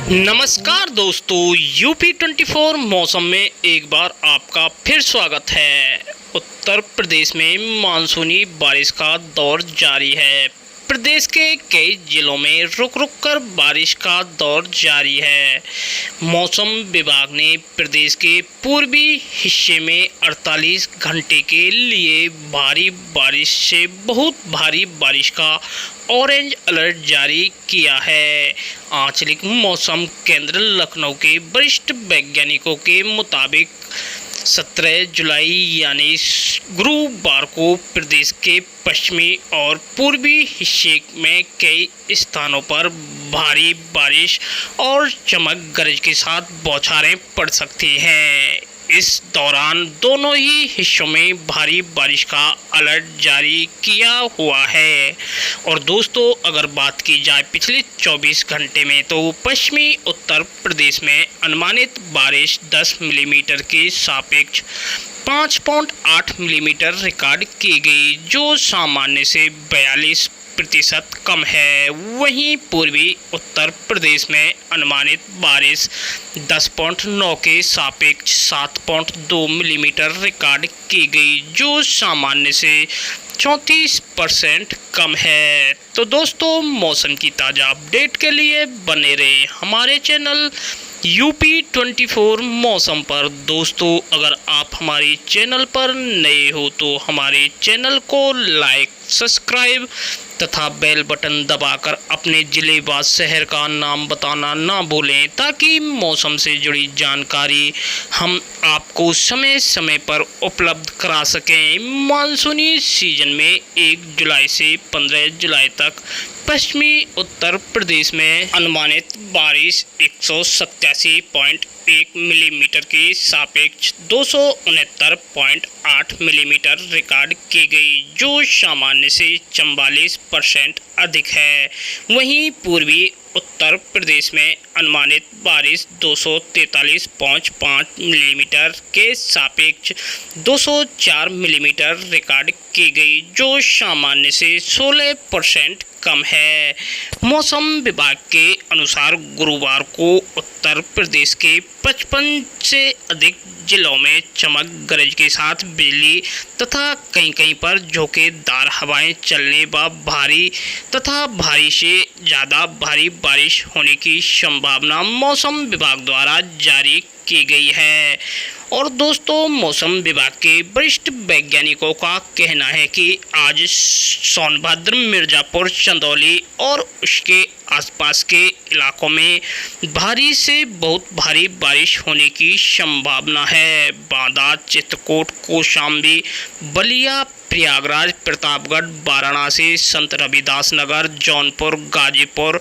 नमस्कार दोस्तों, यूपी 24 मौसम में एक बार आपका फिर स्वागत है। उत्तर प्रदेश में मानसूनी बारिश का दौर जारी है। प्रदेश के कई जिलों में रुक रुक कर बारिश का दौर जारी है। मौसम विभाग ने प्रदेश के पूर्वी हिस्से में 48 घंटे के लिए भारी बारिश से बहुत भारी बारिश का ऑरेंज अलर्ट जारी किया है। आंचलिक मौसम केंद्र लखनऊ के वरिष्ठ वैज्ञानिकों के मुताबिक 17 जुलाई यानी गुरुवार को प्रदेश के पश्चिमी और पूर्वी हिस्से में कई स्थानों पर भारी बारिश और चमक गरज के साथ बौछारें पड़ सकती हैं। इस दौरान दोनों ही हिस्सों में भारी बारिश का अलर्ट जारी किया हुआ है। और दोस्तों, अगर बात की जाए पिछले 24 घंटे में, तो पश्चिमी उत्तर प्रदेश में अनुमानित बारिश 10 मिलीमीटर के सापेक्ष 5.8 मिलीमीटर रिकॉर्ड की गई, जो सामान्य से 42% कम है। वहीं पूर्वी उत्तर प्रदेश में अनुमानित बारिश 10.9 के सापेक्ष 7.2 मिलीमीटर रिकॉर्ड की गई, जो सामान्य से 34% कम है। तो दोस्तों, मौसम की ताज़ा अपडेट के लिए बने रहे हमारे चैनल यूपी 24 मौसम पर। दोस्तों, अगर आप हमारे चैनल पर नए हो तो हमारे चैनल को लाइक, सब्सक्राइब तथा बेल बटन दबाकर अपने जिले व शहर का नाम बताना ना भूलें, ताकि मौसम से जुड़ी जानकारी हम आपको समय समय पर उपलब्ध करा सकें। मानसूनी सीजन में 1 जुलाई से 15 जुलाई तक पश्चिमी उत्तर प्रदेश में अनुमानित बारिश 187.1 मिलीमीटर के सापेक्ष 269.8 मिलीमीटर रिकॉर्ड की गई, जो सामान्य से 44% अधिक है। वहीं पूर्वी उत्तर प्रदेश में अनुमानित बारिश 243.5 मिलीमीटर के सापेक्ष 204 मिलीमीटर रिकॉर्ड की गई, जो सामान्य से 16% कम है। मौसम विभाग के अनुसार गुरुवार को उत्तर प्रदेश के 55 से अधिक जिलों में चमक गरज के साथ बिजली तथा कहीं पर झोंकेदार हवाएं चलने व भारी तथा भारी से ज़्यादा भारी बारिश होने की संभावना मौसम विभाग द्वारा जारी की गई है। और दोस्तों, मौसम विभाग के वरिष्ठ वैज्ञानिकों का कहना है कि आज सोनभद्र, मिर्जापुर, चंदौली और उसके आसपास के इलाकों में भारी से बहुत भारी बारिश होने की संभावना है। बांदा, चित्रकूट, कौशाम्बी, बलिया, प्रयागराज, प्रतापगढ़, वाराणसी, संत रविदास नगर, जौनपुर, गाजीपुर,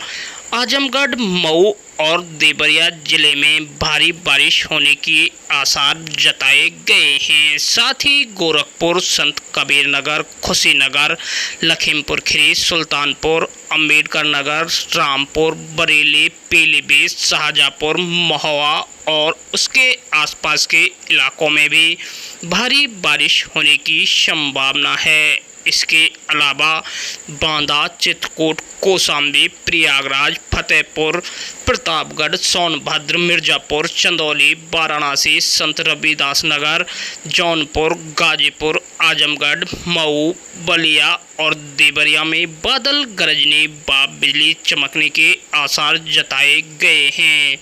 आजमगढ़, मऊ और देवरिया जिले में भारी बारिश होने की आसार जताए गए हैं। साथ ही गोरखपुर, संत कबीर नगर, खुशीनगर, लखीमपुर खीरी, सुल्तानपुर, अम्बेडकर नगर, रामपुर, बरेली, पीलीभीत, शाहजहाँपुर, महुआ और उसके आसपास के इलाकों में भी भारी बारिश होने की संभावना है। इसके अलावा बांदा, चित्रकूट, कौशाम्बी, प्रयागराज, फतेहपुर, प्रतापगढ़, सोनभद्र, मिर्जापुर, चंदौली, वाराणसी, संत रविदास नगर, जौनपुर, गाजीपुर, आजमगढ़, मऊ, बलिया और देवरिया में बादल गरजने व बिजली चमकने के आसार जताए गए हैं।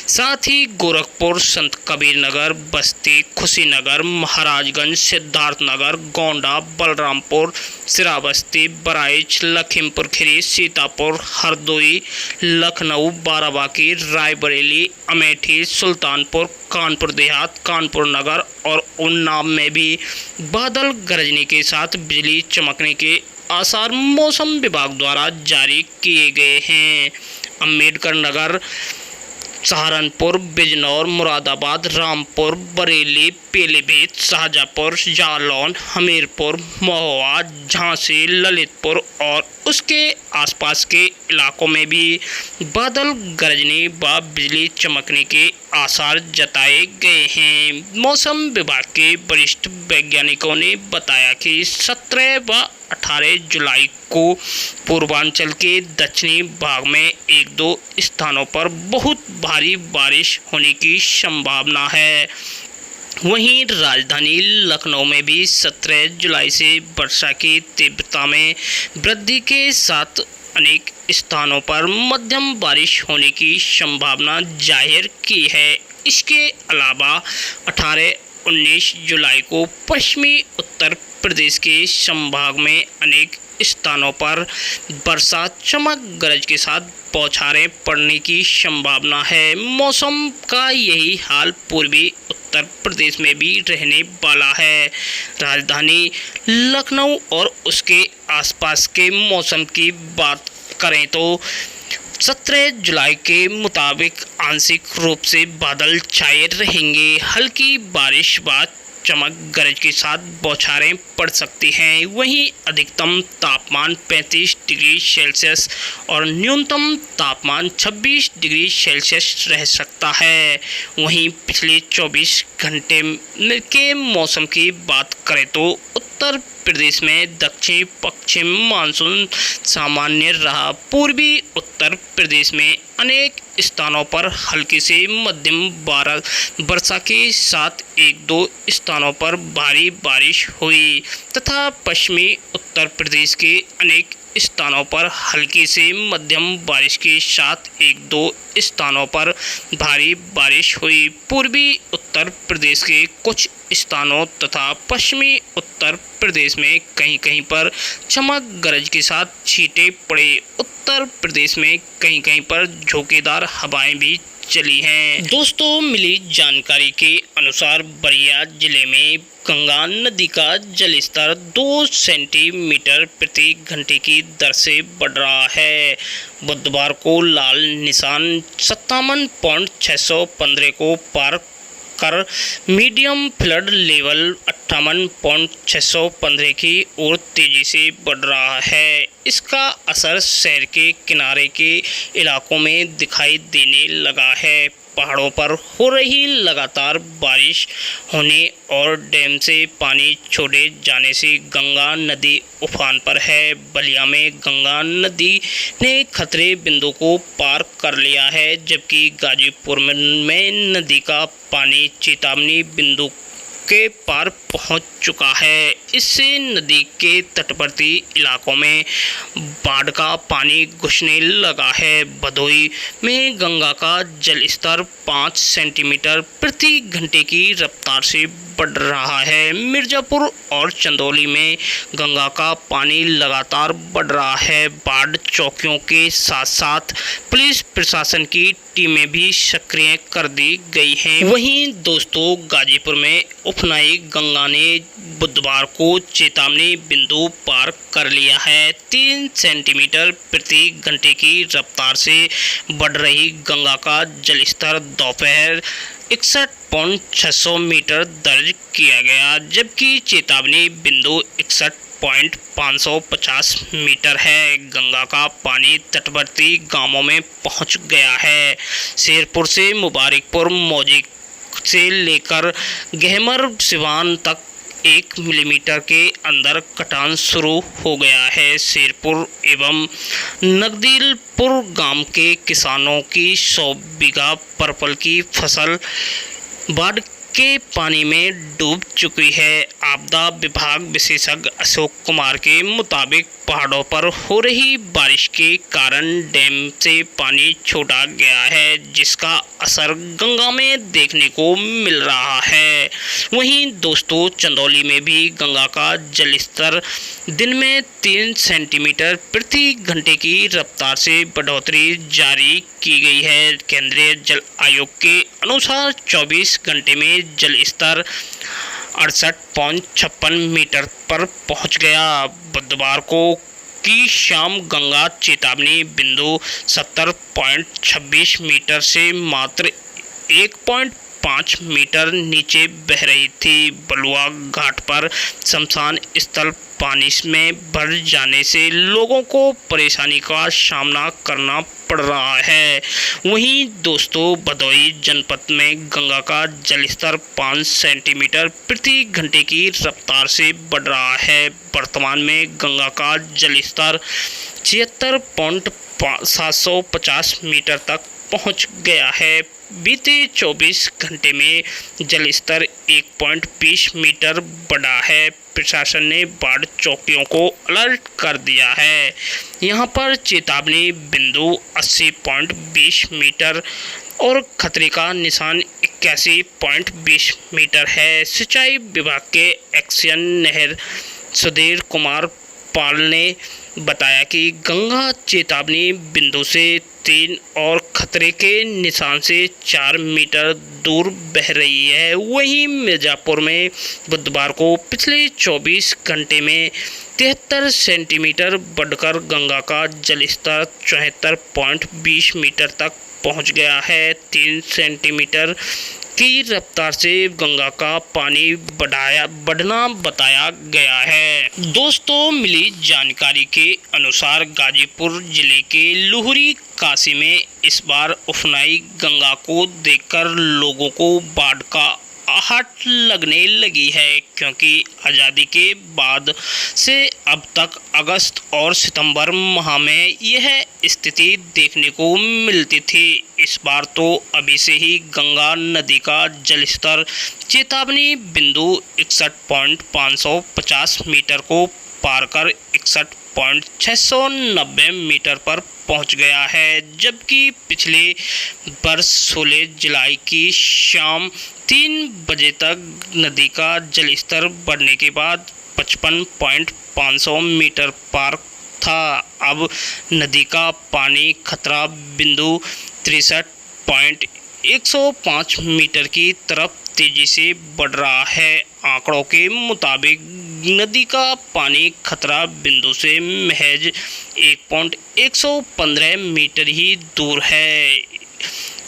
साथ ही गोरखपुर, संत कबीर नगर, बस्ती, खुशीनगर, महाराजगंज, सिद्धार्थनगर, गोंडा, बलरामपुर, श्रावस्ती, बहराइच, लखीमपुर खीरी, सीतापुर, हरदोई, लखनऊ, बाराबंकी, रायबरेली, अमेठी, सुल्तानपुर, कानपुर देहात, कानपुर नगर और उन्नाव में भी बादल गरजने के साथ बिजली चमकने के आसार मौसम विभाग द्वारा जारी किए गए हैं। अम्बेडकर नगर, सहारनपुर, बिजनौर, मुरादाबाद, रामपुर, बरेली, पीलीभीत, शाहजहाँपुर, जालौन, हमीरपुर, महुआ, झांसी, ललितपुर और उसके आसपास के इलाकों में भी बादल गरजने व बिजली चमकने के आसार जताए गए हैं। मौसम विभाग के वरिष्ठ वैज्ञानिकों ने बताया कि 17 व 18 जुलाई को पूर्वांचल के दक्षिणी भाग में 1-2 स्थानों पर बहुत भारी बारिश होने की संभावना है। वहीं राजधानी लखनऊ में भी 17 जुलाई से वर्षा की तीव्रता में वृद्धि के साथ अनेक स्थानों पर मध्यम बारिश होने की संभावना जाहिर की है। इसके अलावा 18-19 जुलाई को पश्चिमी उत्तर प्रदेश के संभाग में अनेक स्थानों पर वर्षा चमक गरज के साथ बौछारें पड़ने की संभावना है। मौसम का यही हाल पूर्वी उत्तर प्रदेश में भी रहने वाला है। राजधानी लखनऊ और उसके आसपास के मौसम की बात करें तो 17 जुलाई के मुताबिक आंशिक रूप से बादल छाए रहेंगे। हल्की बारिश बाद चमक गरज के साथ बौछारें पड़ सकती हैं। वहीं अधिकतम तापमान 35 डिग्री सेल्सियस और न्यूनतम तापमान 26 डिग्री सेल्सियस रह सकता है। वहीं पिछले 24 घंटे के मौसम की बात करें तो उत्तर प्रदेश में दक्षिण पश्चिम मानसून सामान्य रहा। पूर्वी उत्तर प्रदेश में अनेक स्थानों पर हल्की से मध्यम वर्षा के साथ 1-2 स्थानों पर भारी बारिश हुई तथा पश्चिमी उत्तर प्रदेश के अनेक स्थानों पर हल्की से मध्यम बारिश के साथ 1-2 स्थानों पर भारी बारिश हुई। पूर्वी उत्तर प्रदेश के कुछ स्थानों तथा पश्चिमी उत्तर प्रदेश में कहीं कहीं पर चमक गरज के साथ छींटे पड़े। उत्तर प्रदेश में कहीं कहीं पर झोंकेदार हवाएं भी चली हैं। दोस्तों, मिली जानकारी के अनुसार बलिया जिले में गंगा नदी का जलस्तर 2 सेंटीमीटर प्रति घंटे की दर से बढ़ रहा है। बुधवार को लाल निशान 57.615 को पार कर मीडियम फ्लड लेवल 58.615 की ओर तेजी से बढ़ रहा है। इसका असर शहर के किनारे के इलाकों में दिखाई देने लगा है। पहाड़ों पर हो रही लगातार बारिश होने और डैम से पानी छोड़े जाने से गंगा नदी उफान पर है। बलिया में गंगा नदी ने खतरे बिंदु को पार कर लिया है, जबकि गाजीपुर में नदी का पानी चेतावनी बिंदु के पार पहुंच चुका है। इससे नदी के तटवर्ती इलाकों में बाढ़ का पानी घुसने लगा है। भदोई में गंगा का जलस्तर 5 सेंटीमीटर प्रति घंटे की रफ्तार से बढ़ रहा है। मिर्जापुर और चंदौली में गंगा का पानी लगातार बढ़ रहा है। बाढ़ चौकियों के साथ साथ पुलिस प्रशासन की टीमें भी सक्रिय कर दी गई हैं। वहीं दोस्तों, गाजीपुर में उफनाई गंगा ने बुधवार को चेतावनी बिंदु पार कर लिया है। 3 सेंटीमीटर प्रति घंटे की रफ्तार से बढ़ रही गंगा का जलस्तर दोपहर 61.600 मीटर दर्ज किया गया, जबकि चेतावनी बिंदु 61.550 मीटर है। गंगा का पानी तटवर्ती गांवों में पहुंच गया है। शेरपुर से मुबारकपुर मौजी से लेकर गहमर सिवान तक 1 मिलीमीटर के अंदर कटान शुरू हो गया है। शेरपुर एवं नगदीलपुर गांव के किसानों की 100 बीघा परवल की फसल बाढ़ के पानी में डूब चुकी है। आपदा विभाग विशेषज्ञ अशोक कुमार के मुताबिक पहाड़ों पर हो रही बारिश के कारण डैम से पानी छोड़ा गया है, जिसका असर गंगा में देखने को मिल रहा है। वहीं दोस्तों, चंदौली में भी गंगा का जलस्तर दिन में 3 सेंटीमीटर प्रति घंटे की रफ्तार से बढ़ोतरी जारी की गई है। केंद्रीय जल आयोग के अनुसार 24 घंटे में जल स्तर 68.56 मीटर पर पहुंच गया। बुधवार को की शाम गंगा चेतावनी बिंदु 70.26 मीटर से मात्र 1.5 5 मीटर नीचे बह रही थी। बलुआ घाट पर शमशान स्थल पानी में भर जाने से लोगों को परेशानी का सामना करना पड़ रहा है। वहीं दोस्तों, भदोही जनपद में गंगा का जलस्तर 5 सेंटीमीटर प्रति घंटे की रफ्तार से बढ़ रहा है। वर्तमान में गंगा का जलस्तर 76.750 मीटर तक पहुंच गया है। बीते 24 घंटे में जलस्तर 1.20 मीटर बढ़ा है। प्रशासन ने बाढ़ चौकियों को अलर्ट कर दिया है। यहां पर चेतावनी बिंदु 80.20 मीटर और खतरे का निशान 81.20 मीटर है। सिंचाई विभाग के एक्शन नहर सुधीर कुमार पाल ने बताया कि गंगा चेतावनी बिंदु से 3 और खतरे के निशान से 4 मीटर दूर बह रही है। वहीं मिर्जापुर में बुधवार को पिछले 24 घंटे में 73 सेंटीमीटर बढ़कर गंगा का जलस्तर 74.20 मीटर तक पहुंच गया है। 3 सेंटीमीटर की रफ्तार से गंगा का पानी बढ़ना बताया गया है। दोस्तों, मिली जानकारी के अनुसार गाजीपुर जिले के लुहरी काशी में इस बार उफनाई गंगा को देखकर लोगों को बाढ़ का आहट लगने लगी है, क्योंकि आज़ादी के बाद से अब तक अगस्त और सितंबर माह में यह स्थिति देखने को मिलती थी। इस बार तो अभी से ही गंगा नदी का जलस्तर चेतावनी बिंदु 61.550 मीटर को पार कर 61.690 मीटर पर पहुंच गया है, जबकि पिछले वर्ष 16 जुलाई की शाम 3 बजे तक नदी का जलस्तर बढ़ने के बाद 55.500 मीटर पार था। अब नदी का पानी खतरा बिंदु 63.105 मीटर की तरफ तेजी से बढ़ रहा है। आंकड़ों के मुताबिक नदी का पानी खतरा बिंदु से महज 1.115 मीटर ही दूर है।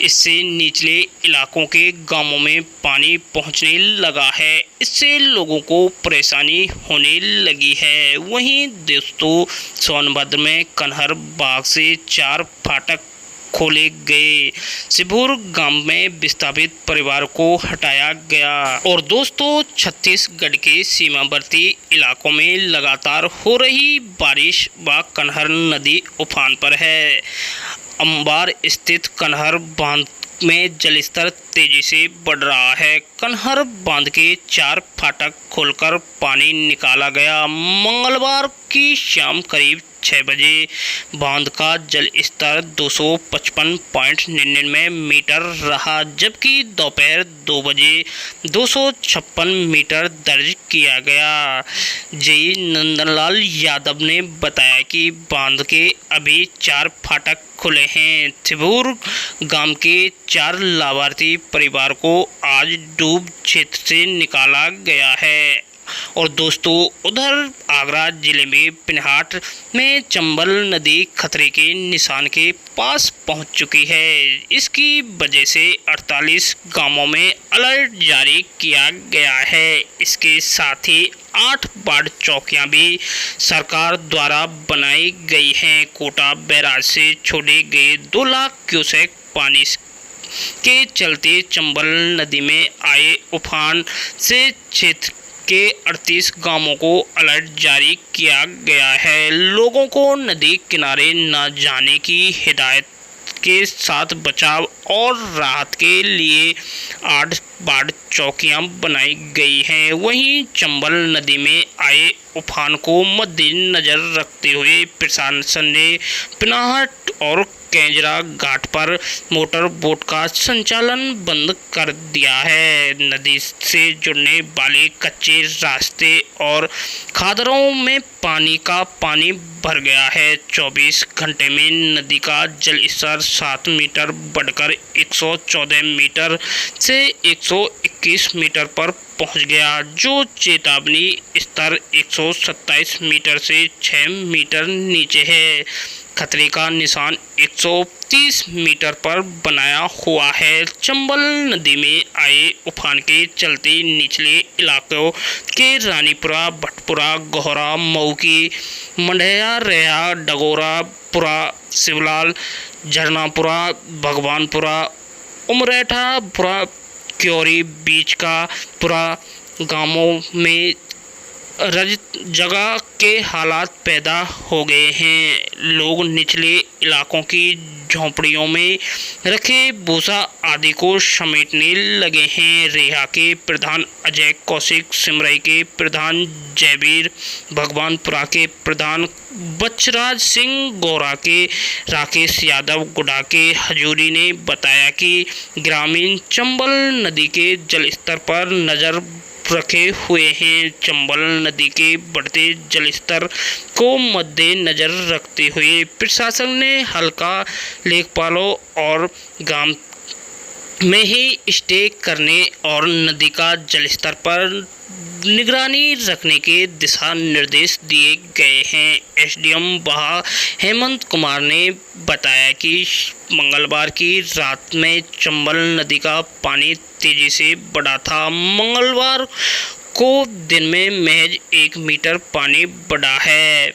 इससे निचले इलाकों के गांवों में पानी पहुंचने लगा है। इससे लोगों को परेशानी होने लगी है। वहीं दोस्तों, सोनभद्र में कन्हर बाग से 4 फाटक खोले गए। सिभुर गांव में विस्थापित परिवार को हटाया गया। और दोस्तों, छत्तीसगढ़ के सीमावर्ती इलाकों में लगातार हो रही बारिश व कन्हर नदी उफान पर है। अंबार स्थित कन्हर बांध में जलस्तर तेजी से बढ़ रहा है। कन्हर बांध के 4 फाटक खोलकर पानी निकाला गया। मंगलवार की शाम करीब 6 बजे बांध का जल स्तर 255.99 मीटर रहा, जबकि दोपहर 2 बजे 256 मीटर दर्ज किया गया। जी नंदनलाल यादव ने बताया कि बांध के अभी 4 फाटक खुले हैं। थिबूर गांव के 4 लाभार्थी परिवार को आज डूब क्षेत्र से निकाला गया है। और दोस्तों, उधर आगरा जिले में पिनहाट में चंबल नदी खतरे के निशान के पास पहुंच चुकी है। इसकी वजह से 48 गांवों में अलर्ट जारी किया गया है। इसके साथ ही 8 बाढ़ चौकियां भी सरकार द्वारा बनाई गई हैं। कोटा बैराज से छोड़े गए 2 लाख क्यूसेक पानी के चलते चंबल नदी में आए उफान से क्षेत्र के 38 गांवों को अलर्ट जारी किया गया है। लोगों को नदी किनारे न जाने की हिदायत के साथ बचाव और राहत के लिए 8 बाढ़ चौकियां बनाई गई हैं। वहीं चंबल नदी में आए उफान को मद्देनजर रखते हुए प्रशासन ने पिनाहट और केंजरा घाट पर मोटर बोट का संचालन बंद कर दिया है। नदी से जुड़ने वाले कच्चे रास्ते और खादरों में पानी भर गया है। 24 घंटे में नदी का जल स्तर 7 मीटर बढ़कर 114 मीटर से 121 मीटर पर पहुंच गया, जो चेतावनी स्तर 127 मीटर से 6 मीटर नीचे है। खतरे का निशान 130 मीटर पर बनाया हुआ है। चंबल नदी में आए उफान के चलते निचले इलाकों के रानीपुरा, भटपुरा, गोहरा, मऊकी, मंडैया, रेहा, डगोरा पुरा, शिवलाल, झरनापुरा, भगवानपुरा, उमरेठापुरा, क्योरी, बीच का पुरा गांवों में जगह के हालात पैदा हो गए हैं। लोग निचले इलाकों की झोंपड़ियों में रखे भूसा आदि को समेटने लगे हैं। रेहा के प्रधान अजय कौशिक, सिमरई के प्रधान जयवीर, भगवानपुरा के प्रधान बचराज सिंह, गोरा के राकेश यादव, गुडा के हजूरी ने बताया कि ग्रामीण चंबल नदी के जलस्तर पर नज़र रखे हुए हैं। चंबल नदी के बढ़ते जलस्तर को मद्देनजर रखते हुए प्रशासन ने हल्का लेखपालों और गांव में ही स्टे करने और नदी का जलस्तर पर निगरानी रखने के दिशा निर्देश दिए गए हैं। एसडीएम बहा हेमंत कुमार ने बताया कि मंगलवार की रात में चंबल नदी का पानी तेजी से बढ़ा था। मंगलवार को दिन में महज 1 मीटर पानी बढ़ा है।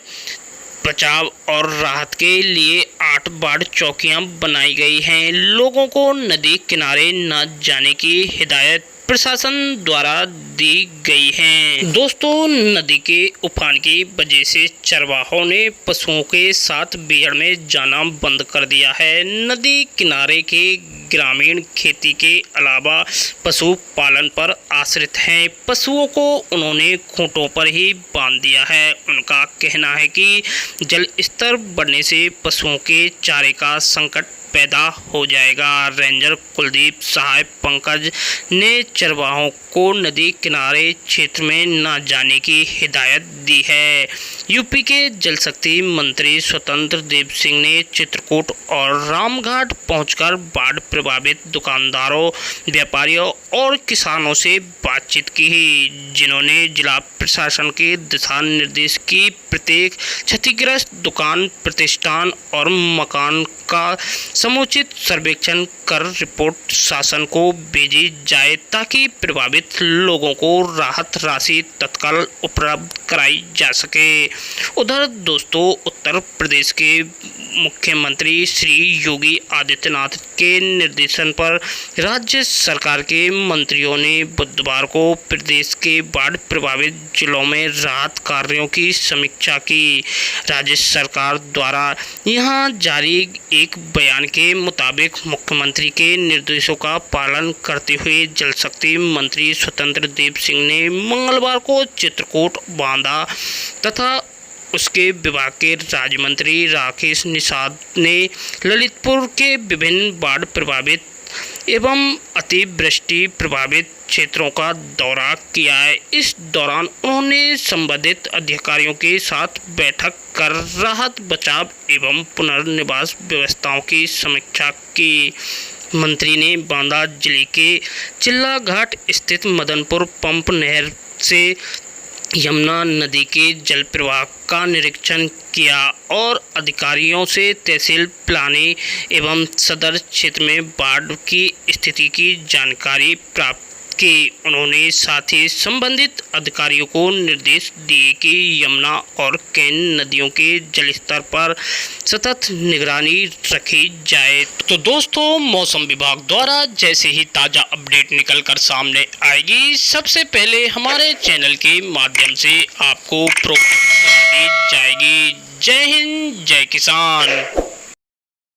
बचाव और राहत के लिए 8 बाढ़ चौकियां बनाई गई हैं। लोगों को नदी किनारे न जाने की हिदायत प्रशासन द्वारा दी गई है। दोस्तों, नदी के उफान की वजह से चरवाहों ने पशुओं के साथ बीहड़ में जाना बंद कर दिया है। नदी किनारे के ग्रामीण खेती के अलावा पशुपालन पर आश्रित हैं। पशुओं को उन्होंने खूंटों पर ही बांध दिया है। उनका कहना है कि जल स्तर बढ़ने से पशुओं के चारे का संकट पैदा हो जाएगा। रेंजर कुलदीप सहाय पंकज ने चरवाहों को नदी किनारे क्षेत्र में न जाने की हिदायत दी है। यूपी के जल शक्ति मंत्री स्वतंत्र देव सिंह ने चित्रकूट और रामघाट पहुंचकर बाढ़ प्रभावित दुकानदारों, व्यापारियों और किसानों से बातचीत की, जिन्होंने जिला प्रशासन के दिशा निर्देश की प्रत्येक क्षतिग्रस्त दुकान, प्रतिष्ठान और मकान का समुचित सर्वेक्षण कर रिपोर्ट शासन को भेजी जाए ताकि प्रभावित लोगों को राहत राशि तत्काल उपलब्ध कराई जा सके। उधर दोस्तों, उत्तर प्रदेश के मुख्यमंत्री श्री योगी आदित्यनाथ के निर्देशन पर राज्य सरकार के मंत्रियों ने बुधवार को प्रदेश के बाढ़ प्रभावित जिलों में राहत कार्यों की समीक्षा की। राज्य सरकार द्वारा यहां जारी एक बयान के मुताबिक मुख्यमंत्री के निर्देशों का पालन करते हुए जल शक्ति मंत्री स्वतंत्र देव सिंह ने मंगलवार को चित्रकूट, बांदा तथा उसके विभाग के राज्य मंत्री राकेश निषाद ने ललितपुर के विभिन्न बाढ़ प्रभावित एवं अतिवृष्टि प्रभावित क्षेत्रों का दौरा किया है। इस दौरान उन्होंने संबंधित अधिकारियों के साथ बैठक कर राहत, बचाव एवं पुनर्निवास व्यवस्थाओं की समीक्षा की। मंत्री ने बांदा जिले के चिल्ला घाट स्थित मदनपुर पंप नहर से यमुना नदी के जल प्रवाह का निरीक्षण किया और अधिकारियों से तहसील, प्लानी एवं सदर क्षेत्र में बाढ़ की स्थिति की जानकारी प्राप्त की। उन्होंने साथ ही संबंधित अधिकारियों को निर्देश दिए कि यमुना और केन नदियों के जलस्तर पर सतत निगरानी रखी जाए। तो दोस्तों, मौसम विभाग द्वारा जैसे ही ताज़ा अपडेट निकलकर सामने आएगी, सबसे पहले हमारे चैनल के माध्यम से आपको प्रोवाइड दी जाएगी। जय हिंद, जय किसान।